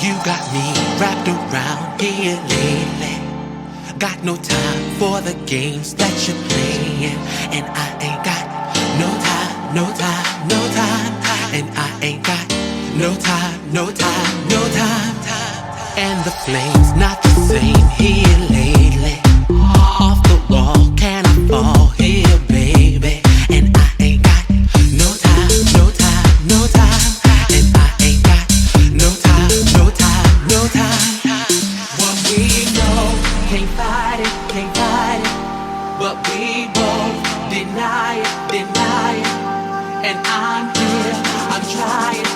You got me wrapped around here lately. Got no time for the games that you're playing. And I ain't got no time, no time, no time. And I ain't got no time, no time, no time. And the flame's not the same here lately. Off the wall, can I fall here, baby? And I ain't got no time, no time, no time. And I ain't got no time, no time, no time. What we know, can't fight it, can't fight it. But we won't deny it, deny it. And I'm here, I'm trying